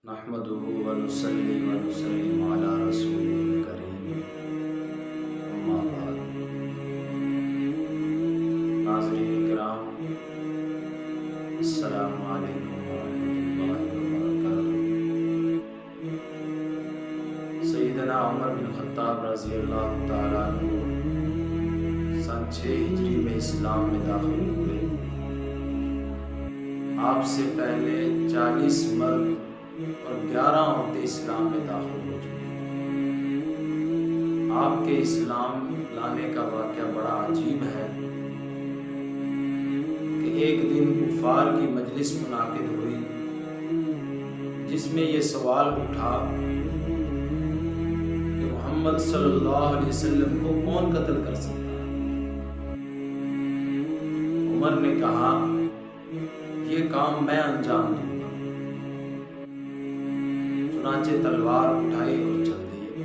نحمده ونصلي ونسلم على رسوله الكريم اما بعد۔ ناظرین کرام، السلام علیکم ورحمۃ اللہ وبرکاتہ۔ سیدنا عمر بن خطاب رضی اللہ تعالیٰ عنہ سن 6 ہجری میں اسلام میں داخل ہوئے۔ آپ سے پہلے 40 مرد اور 11 عورتیں اسلام میں داخل ہو چکی ہیں۔ آپ کے اسلام لانے کا واقعہ بڑا عجیب ہے کہ ایک دن کفار کی مجلس منعقد ہوئی جس میں یہ سوال اٹھا کہ محمد صلی اللہ علیہ وسلم کو کون قتل کر سکتا ہے؟ عمر نے کہا یہ کام میں انجام دوں گا۔ چنانچہ تلوار اٹھائی اور چل دیے۔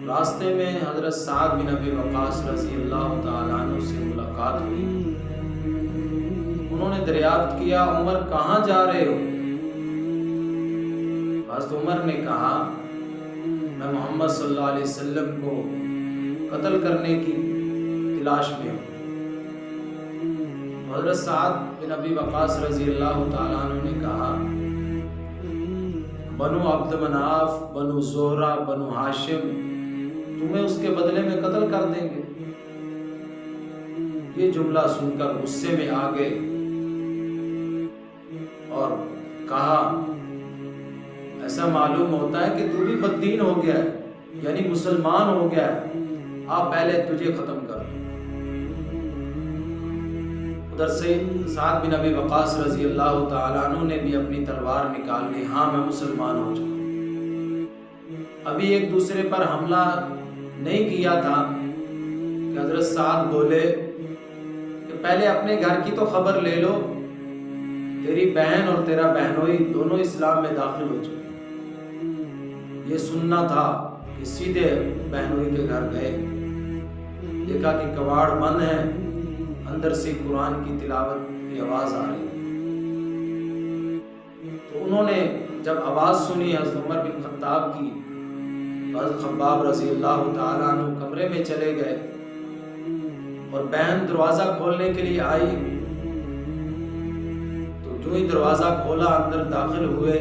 راستے میں حضرت سعد بن ابی وقاص رضی اللہ تعالیٰ عنہ سے ملاقات ہوئی۔ انہوں نے دریافت کیا عمر کہاں جا رہے ہو؟ حضرت عمر نے کہا میں محمد صلی اللہ علیہ وسلم کو قتل کرنے کی تلاش میں ہوں۔ حضرت سعد بن ابی وقاص رضی اللہ تعالیٰ عنہ نے کہا بنو عبد مناف، بنو زہرہ، بنو ہاشم تمہیں اس کے بدلے میں قتل کر دیں گے۔ یہ جملہ سن کر غصے میں آ گئے اور کہا ایسا معلوم ہوتا ہے کہ تو بھی بددین ہو گیا ہے، یعنی مسلمان ہو گیا ہے، آپ پہلے تجھے ختم کر دو۔ ادھر سے سعد بن ابی وقاص رضی اللہ تعالیٰ عنہ نے بھی اپنی تلوار نکال لی، ہاں میں مسلمان ہو چکا۔ ابھی ایک دوسرے پر حملہ نہیں کیا تھا کہ حضرت سعد بولے کہ پہلے اپنے گھر کی تو خبر لے لو، تیری بہن اور تیرا بہنوئی دونوں اسلام میں داخل ہو چکے۔ یہ سننا تھا کہ سیدھے بہنوئی کے گھر گئے، دیکھا کہ کواڑ بند ہے، اندر سے قرآن کی تلاوت کی آواز آ رہی ہے۔ تو انہوں نے جب آواز سنی حضرت عمر بن خطاب کی، حضرت خباب رضی اللہ تعالیٰ عنہ کمرے میں چلے گئے اور بہن دروازہ کھولنے کے لیے آئی، تو جو ہی دروازہ کھولا اندر داخل ہوئے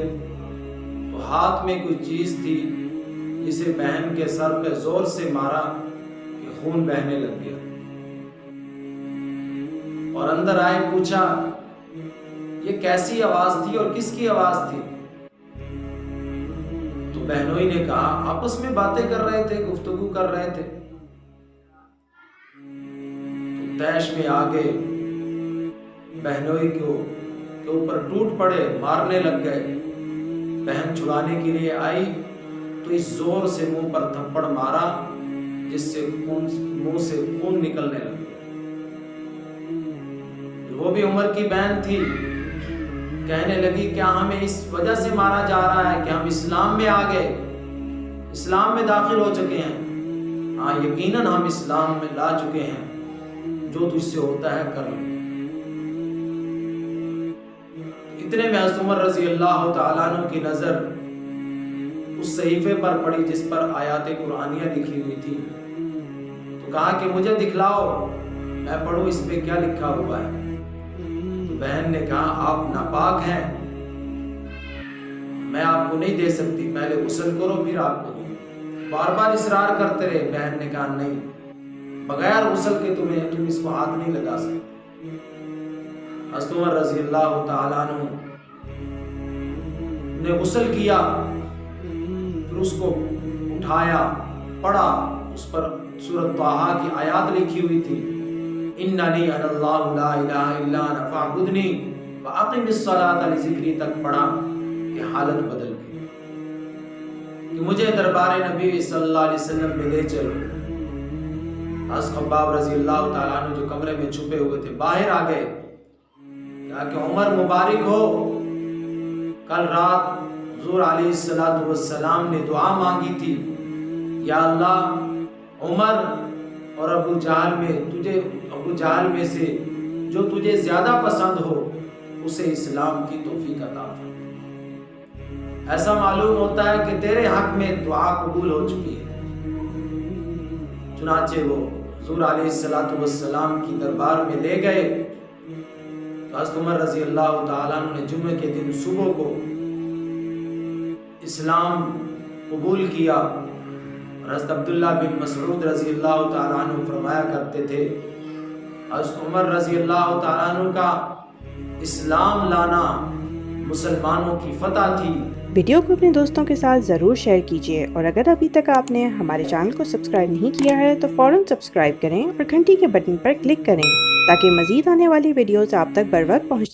تو ہاتھ میں کوئی چیز تھی جسے بہن کے سر پہ زور سے مارا کہ خون بہنے لگ گیا، اور اندر آئے پوچھا یہ کیسی آواز تھی اور کس کی آواز تھی؟ تو بہنوئی نے کہا آپس میں باتیں کر رہے تھے، گفتگو کر رہے تھے۔ تو طیش میں آگے بہنوئی کے اوپر ٹوٹ پڑے، مارنے لگ گئے۔ بہن چھڑانے کے لیے آئی تو اس زور سے منہ پر تھپڑ مارا جس سے منہ سے خون نکلنے لگا۔ وہ بھی عمر کی بہن تھی، کہنے لگی کیا ہمیں اس وجہ سے مارا جا رہا ہے کہ ہم اسلام میں آ گئے، اسلام میں داخل ہو چکے ہیں؟ ہاں یقیناً ہم اسلام میں لا چکے ہیں، جو تجھ سے ہوتا ہے کر لے۔ اتنے میں حضرت عمر رضی اللہ تعالیٰ عنہ کی نظر اس صحیفے پر پڑی جس پر آیات قرآنیہ لکھی ہوئی تھی، تو کہا کہ مجھے دکھلاؤ میں پڑھوں اس پہ کیا لکھا ہوا ہے۔ بہن نے کہا آپ ناپاک ہیں، میں آپ کو نہیں دے سکتی، پہلے غسل کرو پھر آپ کو دوں۔ بار بار اصرار کرتے رہے۔ بہن نے کہا نہیں، بغیر غسل کے تم اس کو ہاتھ نہیں لگا سکتے۔ حضرت عمر رضی اللہ تعالیٰ عنہ نے غسل کیا، پھر اس کو اٹھایا، پڑھا، اس پر سورۃ طٰہٰ کی آیات لکھی ہوئی تھی، اننی انا اللہ لا الہ الا انا فاعبدنی واقم الصلاۃ لذکری تک پڑھا کہ حالت بدل گئی کہ مجھے دربار نبی صلی اللہ علیہ وسلم میں لے چلو۔ حضرت خباب رضی اللہ تعالیٰ عنہ جو کمرے میں چھپے ہوئے تھے باہر آ گئے، کہا کہ عمر مبارک ہو، کل رات حضور علیہ السلام نے دعا مانگی تھی، یا اللہ عمر اور ابو جہل میں سے جو تجھے زیادہ پسند ہو اسے اسلام کی توفیق عطا فرما۔ ایسا معلوم ہوتا ہے کہ تیرے حق میں دعا قبول ہو چکی ہے۔ چنانچہ وہ حضور علیہ السلام کی دربار میں لے گئے تو حضرت عمر رضی اللہ تعالیٰ عنہ نے جمعے کے دن صبح کو اسلام قبول کیا، اور حضرت عبداللہ بن مسعود رضی اللہ تعالیٰ عنہ فرمایا کرتے تھے حضرت عمر رضی اللہ تعالیٰ عنہ کا اسلام لانا مسلمانوں کی فتح تھی۔ ویڈیو کو اپنے دوستوں کے ساتھ ضرور شیئر کیجیے، اور اگر ابھی تک آپ نے ہمارے چینل کو سبسکرائب نہیں کیا ہے تو فوراً سبسکرائب کریں اور گھنٹی کے بٹن پر کلک کریں تاکہ مزید آنے والی ویڈیوز آپ تک بر وقت پہنچ